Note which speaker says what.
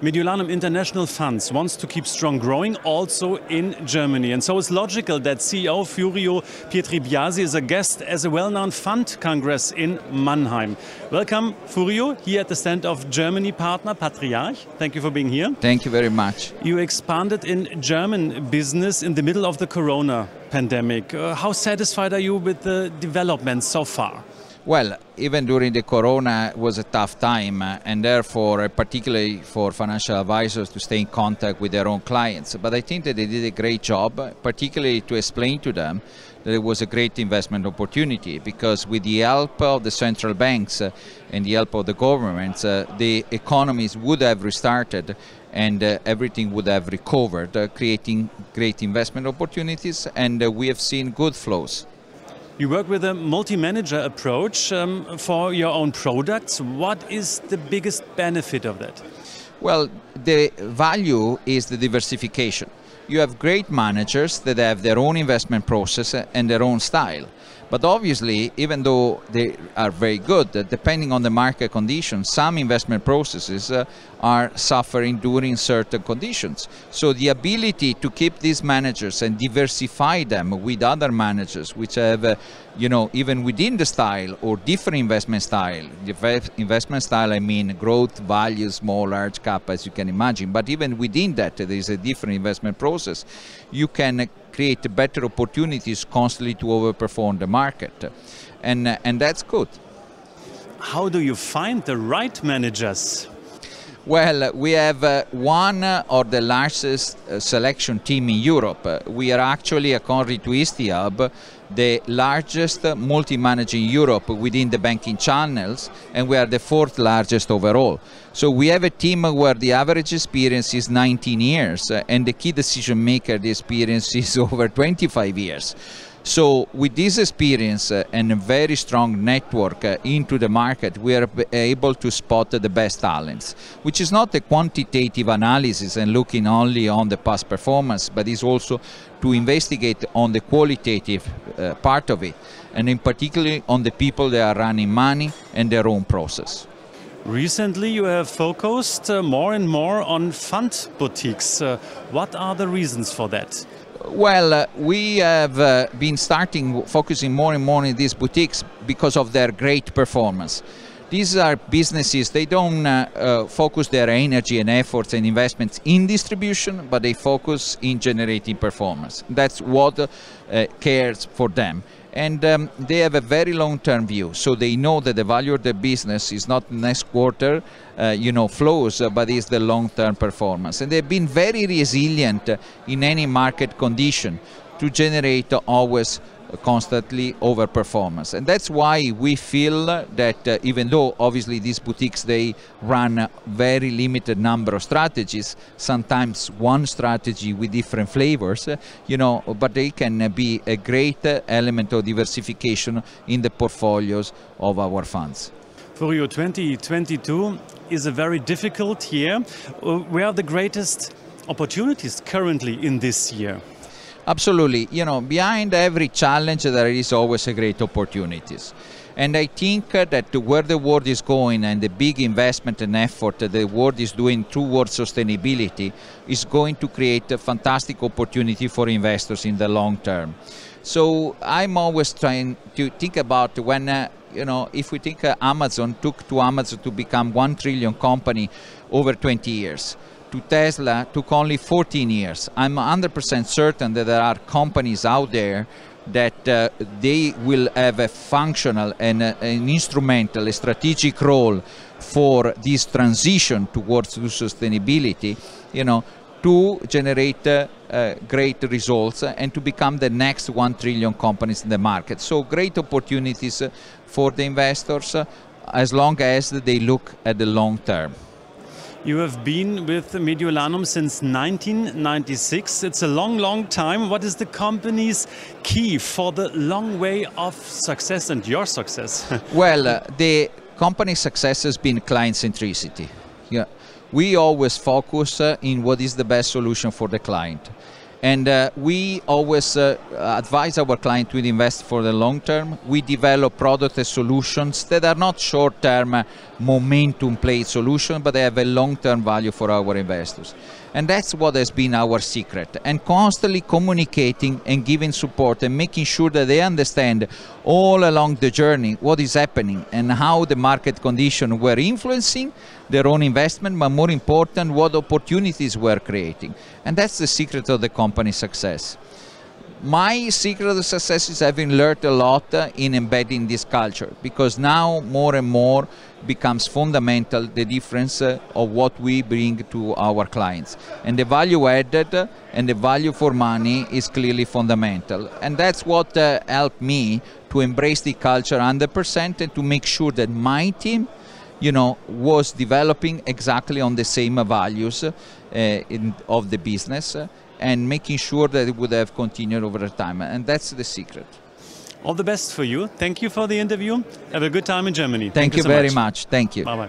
Speaker 1: Mediolanum International Funds wants to keep strong growing also in Germany. And so it's logical that CEO Furio Pietribiasi is a guest as a well-known Fondskongress in Mannheim. Welcome, Furio, here at the stand of Germany partner Patriarch. Thank you for being here.
Speaker 2: Thank you very much.
Speaker 1: You expanded in German business in the middle of the corona pandemic. How satisfied are you with the developments so far?
Speaker 2: Well, even during the corona it was a tough time and therefore particularly for financial advisors to stay in contact with their own clients. But I think that they did a great job, particularly to explain to them that it was a great investment opportunity, because with the help of the central banks and the help of the governments, the economies would have restarted and everything would have recovered, creating great investment opportunities, and we have seen good flows.
Speaker 1: You work with a multi-manager approach for your own products. What is the biggest benefit of that?
Speaker 2: Well, the value is the diversification. You have great managers that have their own investment process and their own style. But obviously, even though they are very good, depending on the market conditions, some investment processes are suffering during certain conditions. So the ability to keep these managers and diversify them with other managers which have, even within the style or different investment style. The investment style, I mean growth, value, small, large cap, as you can imagine. But even within that, there is a different investment process. You can create better opportunities constantly to overperform the market, and that's good.
Speaker 1: How do you find the right managers?
Speaker 2: Well, we have one of the largest selection team in Europe. We are actually, according to ISTIAB, the largest multi-manager in Europe within the banking channels, and we are the fourth largest overall. So we have a team where the average experience is 19 years and the key decision maker, the experience is over 25 years. So with this experience and a very strong network into the market, we are able to spot the best talents, which is not a quantitative analysis and looking only on the past performance, but is also to investigate on the qualitative part of it, and in particular on the people that are running money and their own process.
Speaker 1: Recently you have focused more and more on fund boutiques. What are the reasons for that?
Speaker 2: Well, we have been focusing more and more on these boutiques because of their great performance. These are businesses, they don't focus their energy and efforts and investments in distribution, but they focus in generating performance. That's what cares for them. And they have a very long-term view, so they know that the value of the business is not next quarter, flows, but is the long-term performance. And they've been very resilient in any market condition to generate always constantly overperformance. And that's why we feel that even though obviously these boutiques, they run a very limited number of strategies, sometimes one strategy with different flavors, but they can be a great element of diversification in the portfolios of our funds.
Speaker 1: Furio, 2022 is a very difficult year. Where are the greatest opportunities currently in this year?
Speaker 2: Absolutely. Behind every challenge there is always a great opportunities. And I think that where the world is going and the big investment and effort that the world is doing towards sustainability is going to create a fantastic opportunity for investors in the long term. So I'm always trying to think about when, if we think Amazon took to become 1 trillion company over 20 years. To Tesla took only 14 years. I'm 100% certain that there are companies out there that they will have a functional and an instrumental, a strategic role for this transition towards sustainability, to generate great results and to become the next 1 trillion companies in the market. So great opportunities for the investors as long as they look at the long term.
Speaker 1: You have been with Mediolanum since 1996. It's a long, long time. What is the company's key for the long way of success and your success?
Speaker 2: Well, the company's success has been client centricity. Yeah. We always focus in what is the best solution for the client. And we always advise our client to invest for the long term. We develop products and solutions that are not short-term momentum play solution, but they have a long-term value for our investors. And that's what has been our secret. And constantly communicating and giving support and making sure that they understand all along the journey what is happening and how the market conditions were influencing their own investment, but more important, what opportunities we're creating. And that's the secret of the company's success. My secret of success is having learned a lot in embedding this culture, because now more and more becomes fundamental the difference of what we bring to our clients. And the value added and the value for money is clearly fundamental. And that's what helped me to embrace the culture 100% and to make sure that my team, you know, was developing exactly on the same values of the business and making sure that it would have continued over the time. And that's the secret.
Speaker 1: All the best for you. Thank you for the interview. Have a good time in Germany.
Speaker 2: Thank you
Speaker 1: so
Speaker 2: very much. Thank you.
Speaker 1: Bye-bye.